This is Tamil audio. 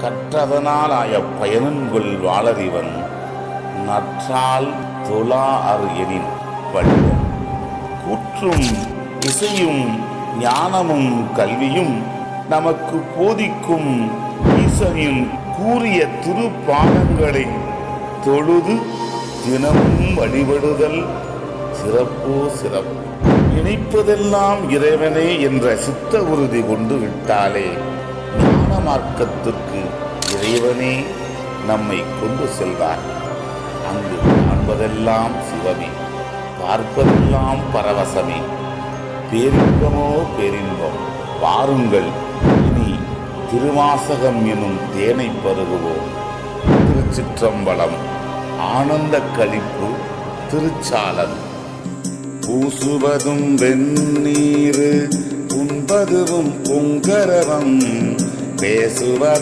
கற்றதனால் ஆய பயனன்கொள் வாளறிவன் நற்றால் தொழா எனின் வள்ளுவன். கூற்றும் இசையும் ஞானமும் கல்வியும் நமக்கு போதிக்கும் ஈசனின் கூறிய திருப்பாடங்களை தொழுது தினமும் வழிபடுதல் சிறப்போ சிறப்பு. நினைப்பதெல்லாம் இறைவனே என்ற சித்த உறுதி கொண்டு விட்டாலே ஞான மார்க்கத்திற்கு இறைவனே நம்மை கொண்டு செல்வார். அங்கு காண்பதெல்லாம் சிவமே, பார்ப்பதெல்லாம் பரவசமே. பேரின்பமோ பேரின்பம். வாருங்கள் இனி திருவாசகம் எனும் தேனை பருகுவோம். திருச்சிற்றம்பலம். ஆனந்த களிப்பு. திருச்சாலன். பூசுவதும் வெந்நீரு, உண்பதுவும் பொங்கரவம், பேசுவ